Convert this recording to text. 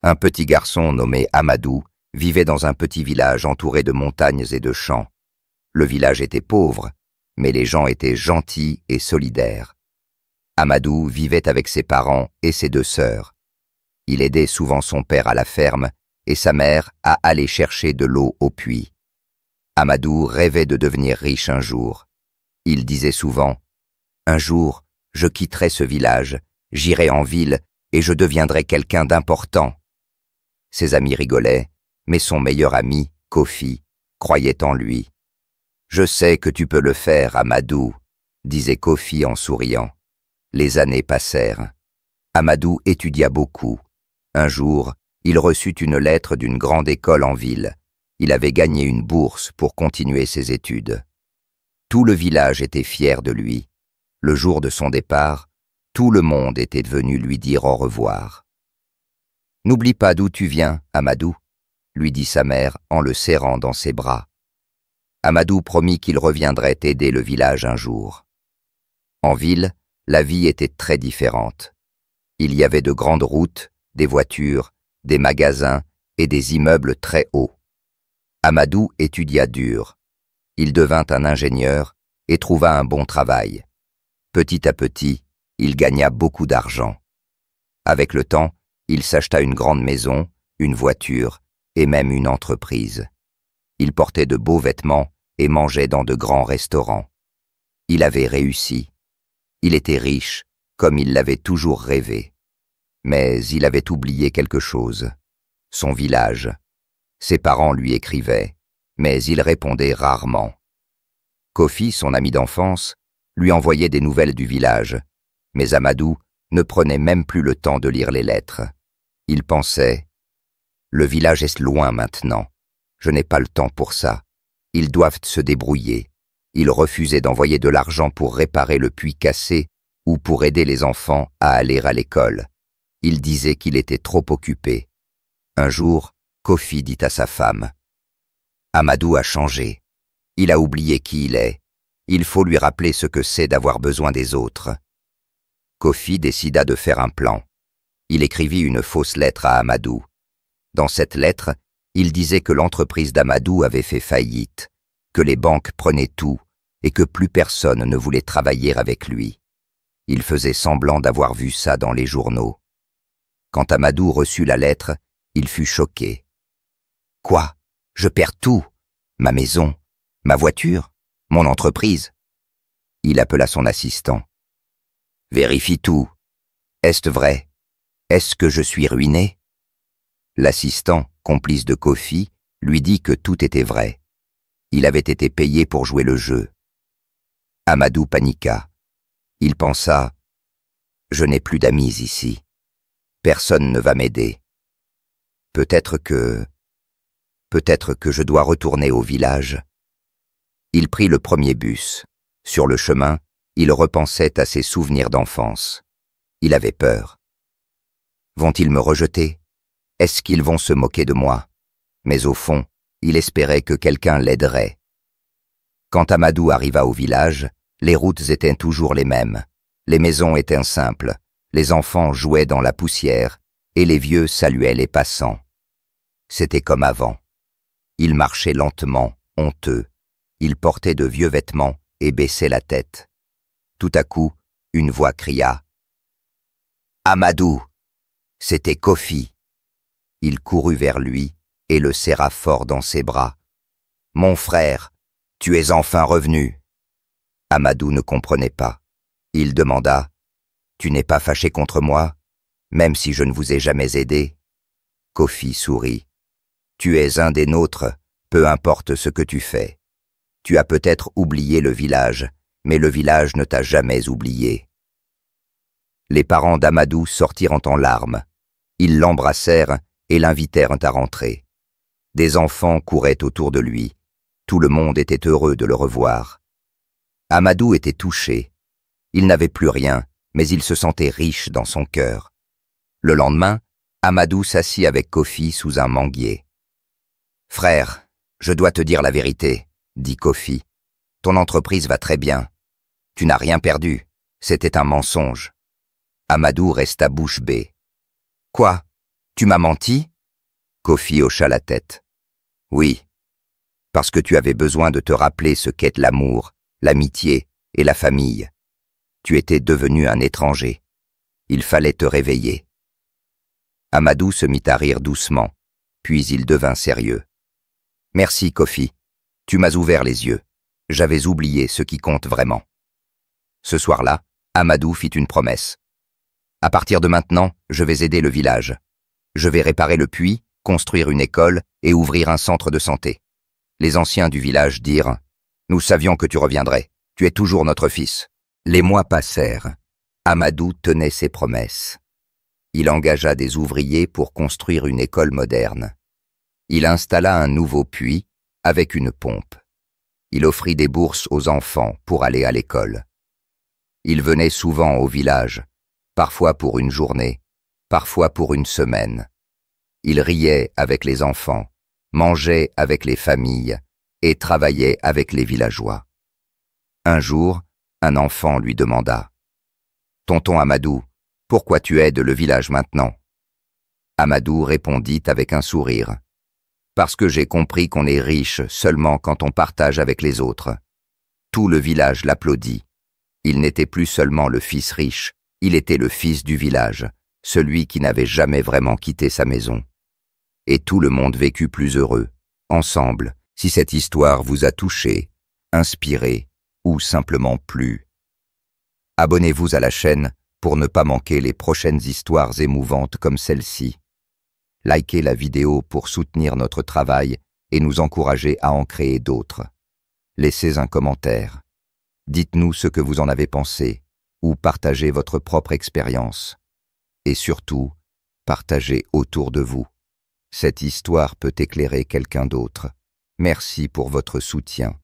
Un petit garçon nommé Amadou vivait dans un petit village entouré de montagnes et de champs. Le village était pauvre, mais les gens étaient gentils et solidaires. Amadou vivait avec ses parents et ses 2 sœurs. Il aidait souvent son père à la ferme et sa mère à aller chercher de l'eau au puits. Amadou rêvait de devenir riche un jour. Il disait souvent « Un jour, je quitterai ce village, j'irai en ville et je deviendrai quelqu'un d'important. » Ses amis rigolaient, mais son meilleur ami, Kofi, croyait en lui. « Je sais que tu peux le faire, Amadou, » disait Kofi en souriant. Les années passèrent. Amadou étudia beaucoup. Un jour, il reçut une lettre d'une grande école en ville. Il avait gagné une bourse pour continuer ses études. Tout le village était fier de lui. Le jour de son départ, tout le monde était venu lui dire au revoir. « N'oublie pas d'où tu viens, Amadou, » lui dit sa mère en le serrant dans ses bras. Amadou promit qu'il reviendrait aider le village un jour. En ville, la vie était très différente. Il y avait de grandes routes, des voitures, des magasins et des immeubles très hauts. Amadou étudia dur. Il devint un ingénieur et trouva un bon travail. Petit à petit, il gagna beaucoup d'argent. Avec le temps, il s'acheta une grande maison, une voiture et même une entreprise. Il portait de beaux vêtements et mangeait dans de grands restaurants. Il avait réussi. Il était riche, comme il l'avait toujours rêvé. Mais il avait oublié quelque chose. Son village. Ses parents lui écrivaient, mais il répondait rarement. Kofi, son ami d'enfance, lui envoyait des nouvelles du village, mais Amadou ne prenait même plus le temps de lire les lettres. Il pensait « Le village est loin maintenant. Je n'ai pas le temps pour ça. Ils doivent se débrouiller. » Il refusait d'envoyer de l'argent pour réparer le puits cassé ou pour aider les enfants à aller à l'école. Il disait qu'il était trop occupé. Un jour, Kofi dit à sa femme « Amadou a changé. Il a oublié qui il est. Il faut lui rappeler ce que c'est d'avoir besoin des autres. » Kofi décida de faire un plan. Il écrivit une fausse lettre à Amadou. Dans cette lettre, il disait que l'entreprise d'Amadou avait fait faillite, que les banques prenaient tout et que plus personne ne voulait travailler avec lui. Il faisait semblant d'avoir vu ça dans les journaux. Quand Amadou reçut la lettre, il fut choqué. « Quoi? Je perds tout? Ma maison, ma voiture, mon entreprise ?» Il appela son assistant. « Vérifie tout. Est-ce vrai? Est-ce que je suis ruiné ?» L'assistant, complice de Kofi, lui dit que tout était vrai. Il avait été payé pour jouer le jeu. Amadou paniqua. Il pensa « Je n'ai plus d'amis ici. Personne ne va m'aider. Peut-être que je dois retourner au village. » Il prit le premier bus. Sur le chemin, il repensait à ses souvenirs d'enfance. Il avait peur. Vont-ils me rejeter? Est-ce qu'ils vont se moquer de moi? Mais au fond, il espérait que quelqu'un l'aiderait. Quand Amadou arriva au village, les routes étaient toujours les mêmes. Les maisons étaient simples, les enfants jouaient dans la poussière et les vieux saluaient les passants. C'était comme avant. Il marchait lentement, honteux. Il portait de vieux vêtements et baissait la tête. Tout à coup, une voix cria « Amadou !» C'était Kofi. Il courut vers lui et le serra fort dans ses bras. « Mon frère, tu es enfin revenu !» Amadou ne comprenait pas. Il demanda « Tu n'es pas fâché contre moi, même si je ne vous ai jamais aidé ?» Kofi sourit. « Tu es un des nôtres, peu importe ce que tu fais. Tu as peut-être oublié le village, mais le village ne t'a jamais oublié. » Les parents d'Amadou sortirent en larmes. Ils l'embrassèrent et l'invitèrent à rentrer. Des enfants couraient autour de lui. Tout le monde était heureux de le revoir. Amadou était touché. Il n'avait plus rien, mais il se sentait riche dans son cœur. Le lendemain, Amadou s'assit avec Kofi sous un manguier. « Frère, je dois te dire la vérité, » dit Kofi. « Ton entreprise va très bien. Tu n'as rien perdu. C'était un mensonge. » Amadou resta bouche bée. « Quoi? Tu m'as menti? Kofi hocha la tête. Oui, parce que tu avais besoin de te rappeler ce qu'est l'amour, l'amitié et la famille. Tu étais devenu un étranger. Il fallait te réveiller. Amadou se mit à rire doucement, puis il devint sérieux. Merci, Kofi. Tu m'as ouvert les yeux. J'avais oublié ce qui compte vraiment. Ce soir-là, Amadou fit une promesse. À partir de maintenant, je vais aider le village. Je vais réparer le puits, construire une école et ouvrir un centre de santé. Les anciens du village dirent « Nous savions que tu reviendrais. Tu es toujours notre fils. » Les mois passèrent. Amadou tenait ses promesses. Il engagea des ouvriers pour construire une école moderne. Il installa un nouveau puits avec une pompe. Il offrit des bourses aux enfants pour aller à l'école. Il venait souvent au village, parfois pour une journée, parfois pour une semaine. Il riait avec les enfants, mangeait avec les familles et travaillait avec les villageois. Un jour, un enfant lui demanda « Tonton Amadou, pourquoi tu aides le village maintenant ?» Amadou répondit avec un sourire « Parce que j'ai compris qu'on est riche seulement quand on partage avec les autres. » Tout le village l'applaudit. Il n'était plus seulement le fils riche, il était le fils du village, celui qui n'avait jamais vraiment quitté sa maison. Et tout le monde vécut plus heureux, ensemble. Si cette histoire vous a touché, inspiré ou simplement plu, abonnez-vous à la chaîne pour ne pas manquer les prochaines histoires émouvantes comme celle-ci. Likez la vidéo pour soutenir notre travail et nous encourager à en créer d'autres. Laissez un commentaire. Dites-nous ce que vous en avez pensé ou partagez votre propre expérience. Et surtout, partagez autour de vous. Cette histoire peut éclairer quelqu'un d'autre. Merci pour votre soutien.